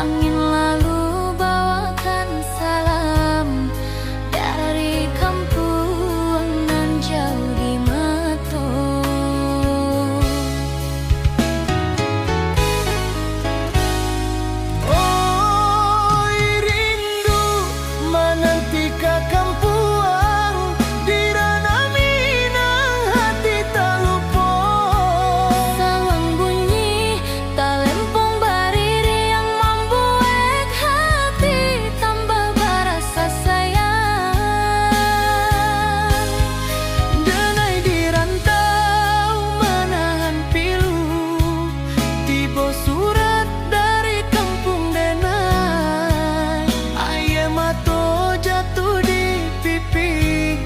Angin lalu bawakan salam dari kampung nan jauh di mata. Oi rindu menanti ke kampuang di ranah Minang hati tak lupa. Sawang bunyi talempong bariri yang membuat hati tambah berasa sayang. Denai di rantau menahan pilu, tiba surat dari kampung Denai. Aye mato jatuh di pipi,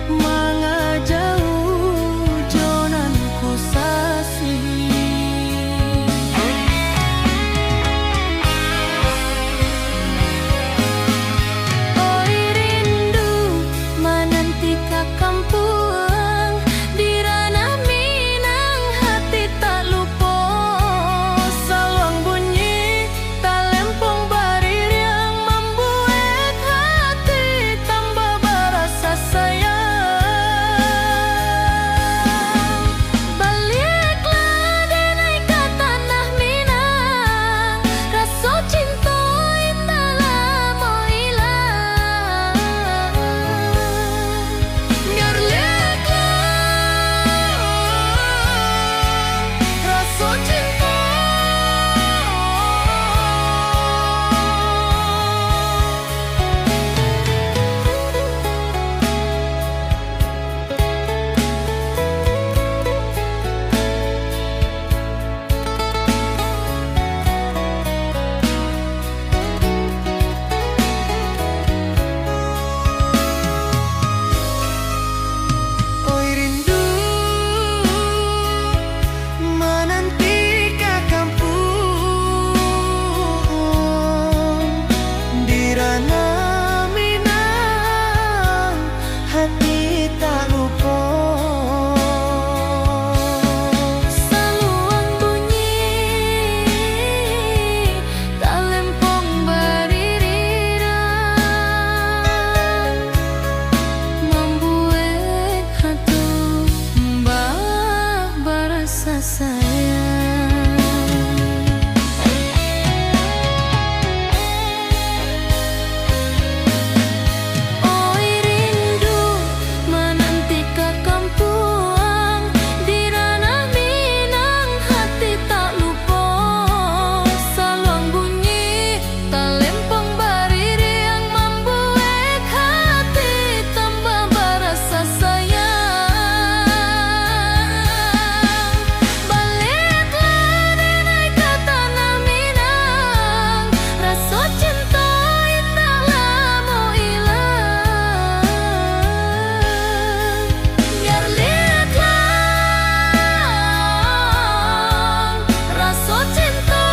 manga jauh jonan ku sasi. Oi rindu menanti ke kampung di ranah Minang hati tak lupa. Sawang bunyi talempong barir yang membuat hati tambah berasa sayang. Baliklah denai ke tanah Minang, rasa cinta indah lama hilang. Ngarleklah rasa cinta. Oi rindu menanti ke kampung di ranah Minang hati tak lupa. Saluang bunyi talempong baririrang membuat hati mbak berasa sayang. Oi rindu menanti ke kampung di ranah Minang hati tak lupa. Saluang bunyi talempong bariri yang membuat hati tambah berasa sayang. Baliklah denai ke tanah Minang, rasa cinta indah lama hilang. Ngarleklah rasa cinta.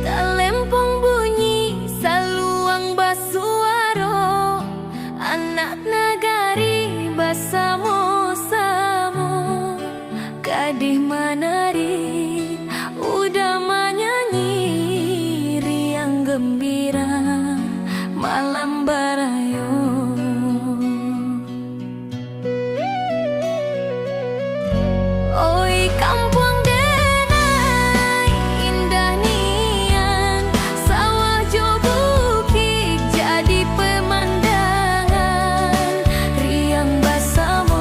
Talempong bunyi saluang basuaro, anak nagari bersama-sama. Kadih menari udah menyanyi riang gembira malam barayo. Oi kampung Denai indah nian, sawah jo bukit jadi pemandangan riang bersama.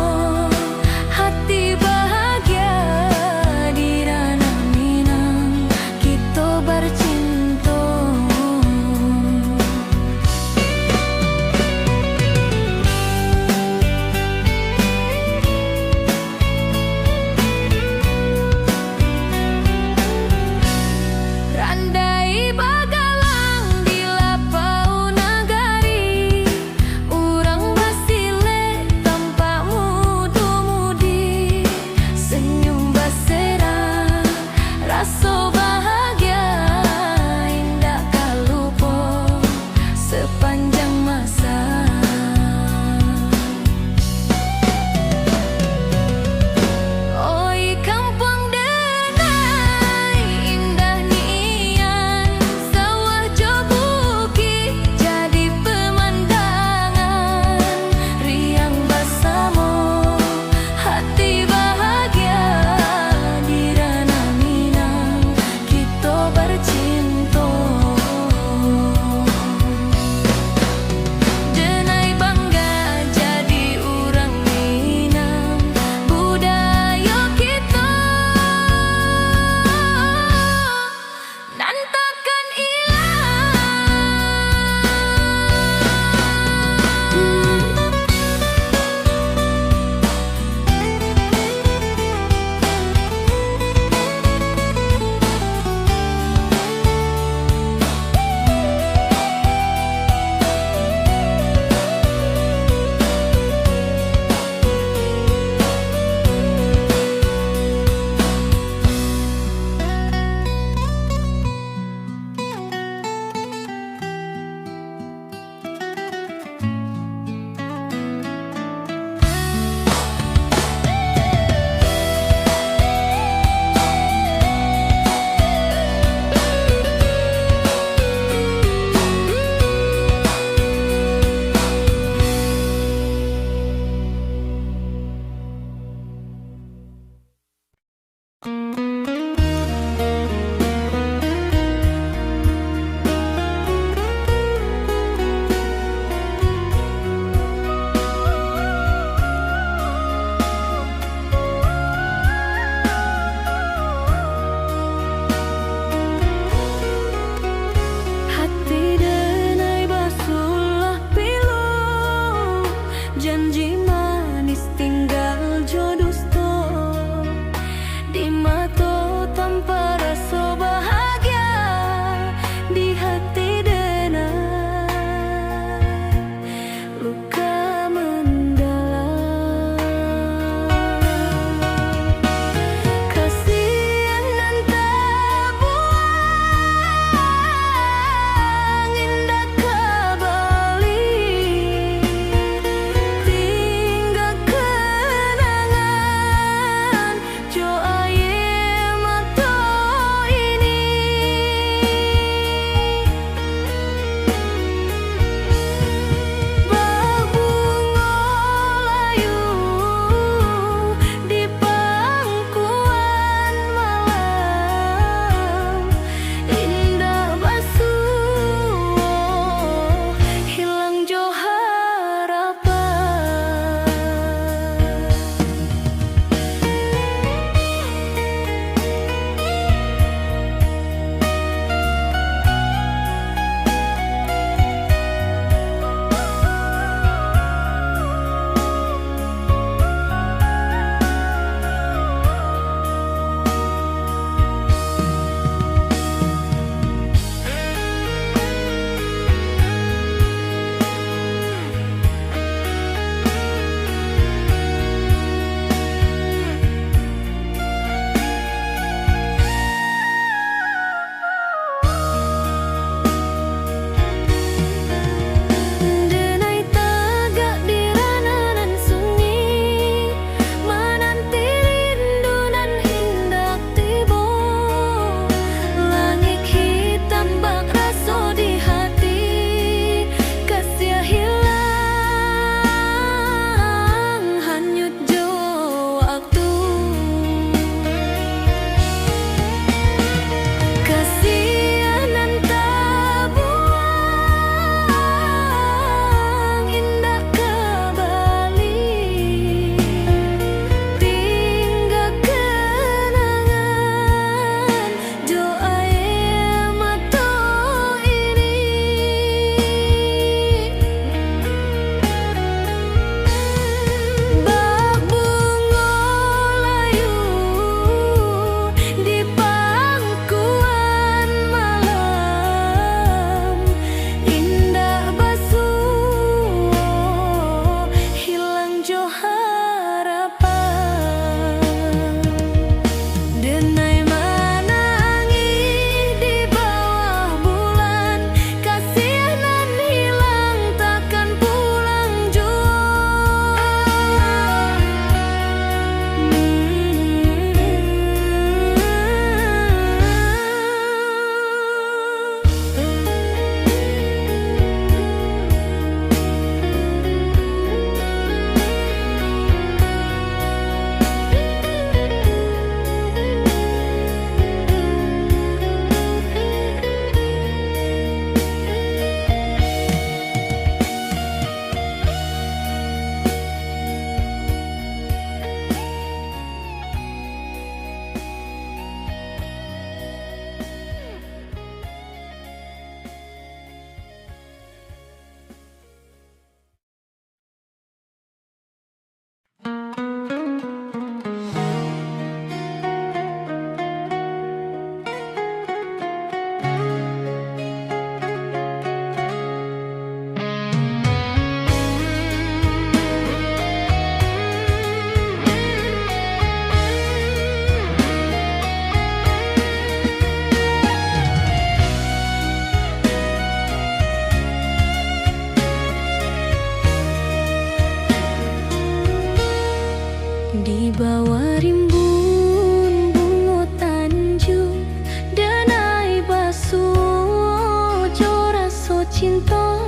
Di bawah rimbun bunga tanjung, danai basuh raso cinta,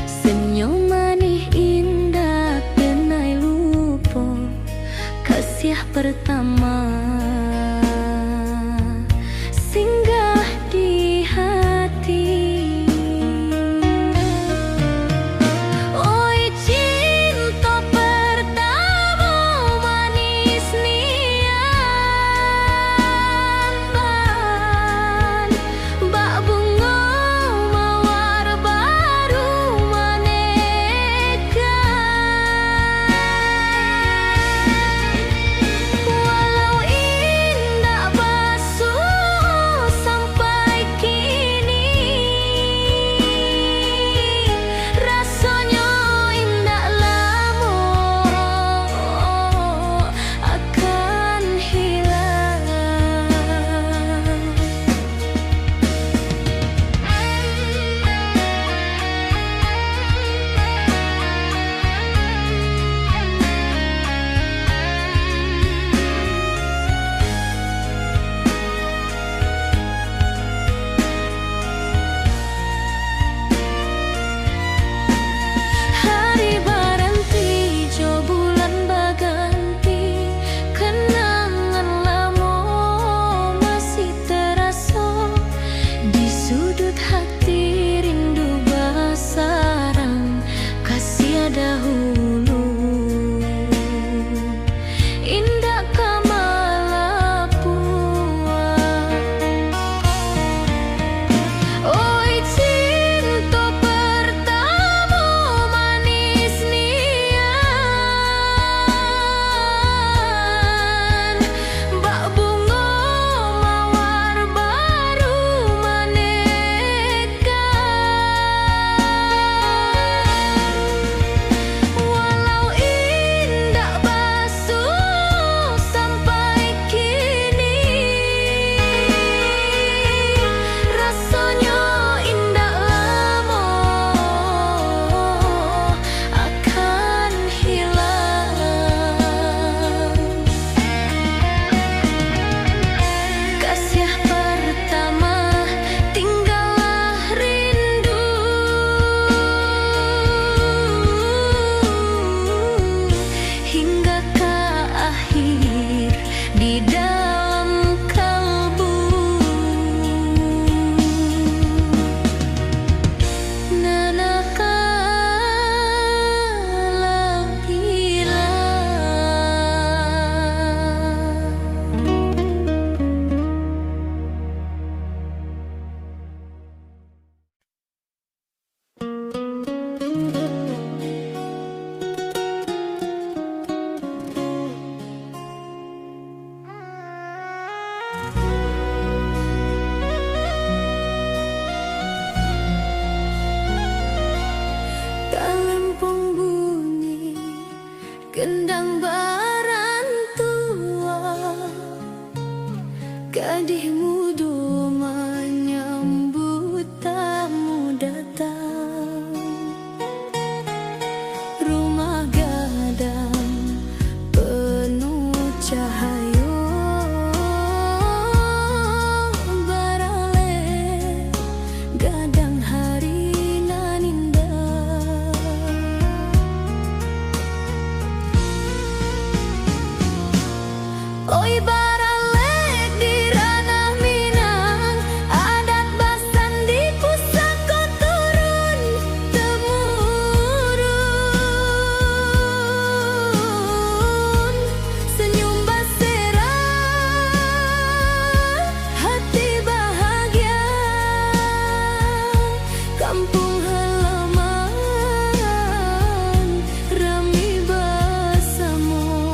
senyum manis indah denai lupa kasih pertama singgah di hati. Oi cinta pertama manis nian ban, bak bunga mawar baru menekan. Walau indah basuh sampai kini, rasanya indah lama akan hilang. Hari berhenti, jo bulan berganti, kenangan lama masih terasa di sudut hati, rindu bersarang kasih dahulu. Indah Kamalapua. Oi cinta pertama manis nian, bak bunga mawar baru menekan. Walau indah basuh sampai kini, rasanya indah lama akan hilang. Kasih pertama tinggallah rindu, hingga ke akhir di dalam kalbu. Nanakala hilang. Kalempong bunyi gendang barantua, gadih muda menyambut tamu datang. Rumah gadang penuh cahaya, barale gadang hari nan indah. Oi baralek di ranah Minang, adat basan di pusaka turun temurun. Senyum basera, hati bahagia, kampung halaman rami bersama.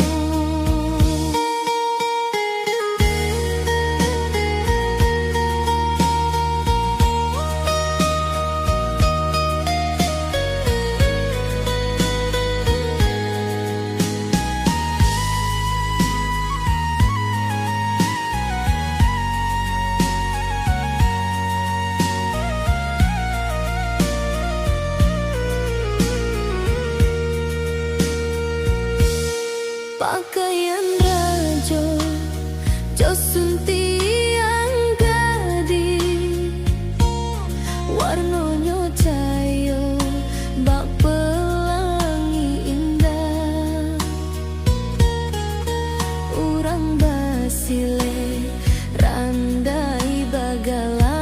pakaian rajo Josun tiang gadi warnanya cayo bak pelangi indah urang basile randai bagalang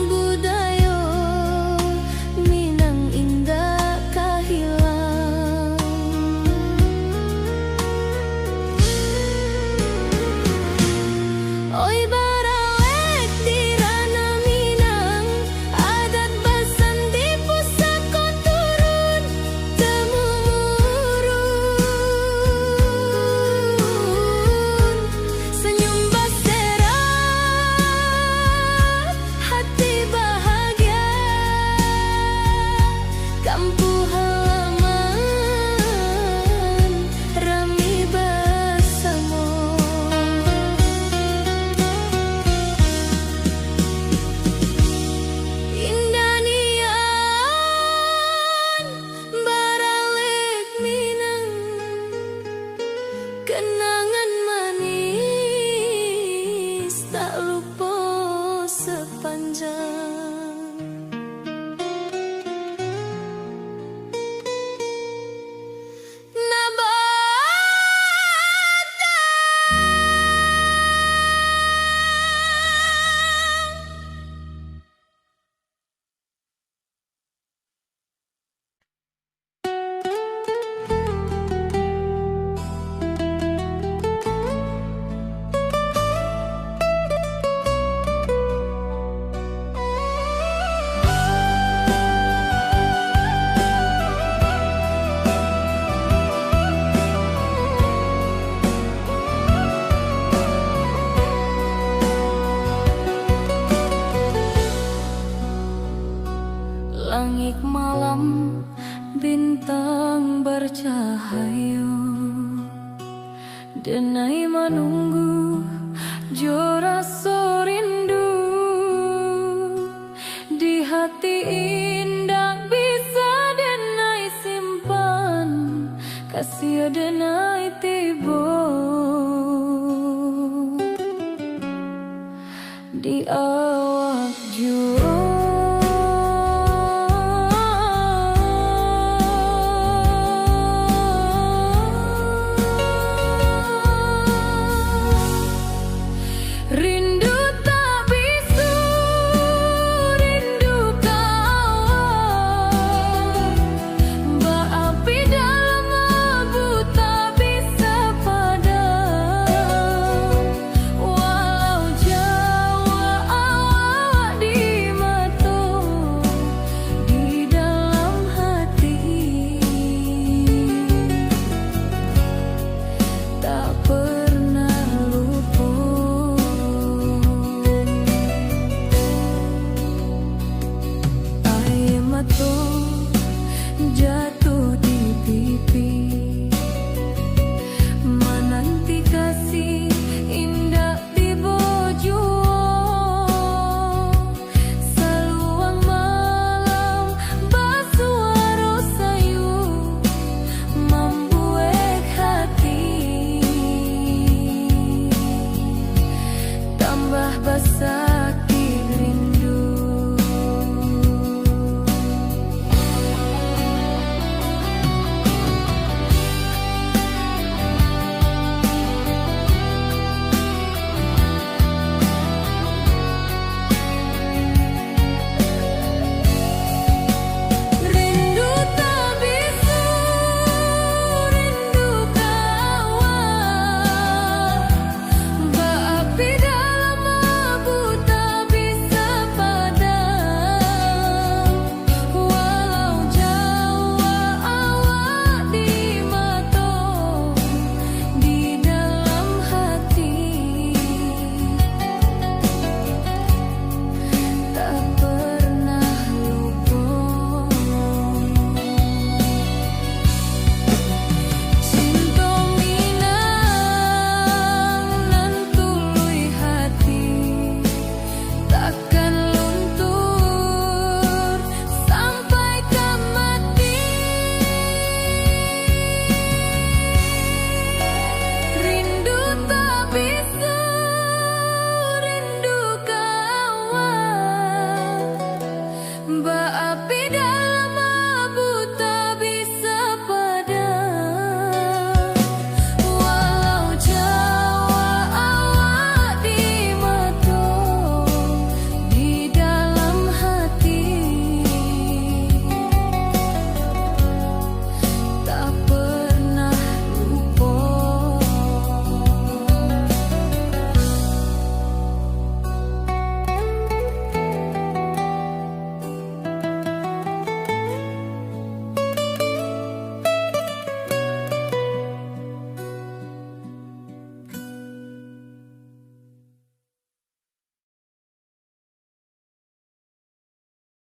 budayo Minang indah kahilang oi baralek di ranah Minang adat basan di pusaka turun temurun senyum berserat hati bahagia kampung halaman rami bersama indah nian baralek Minang kenangan manis tak lupa sepanjang Nabata langit malam bintang bercahaya denai menunggu jo rasa rindu di hati indah bisa denai simpan kasih denai tiba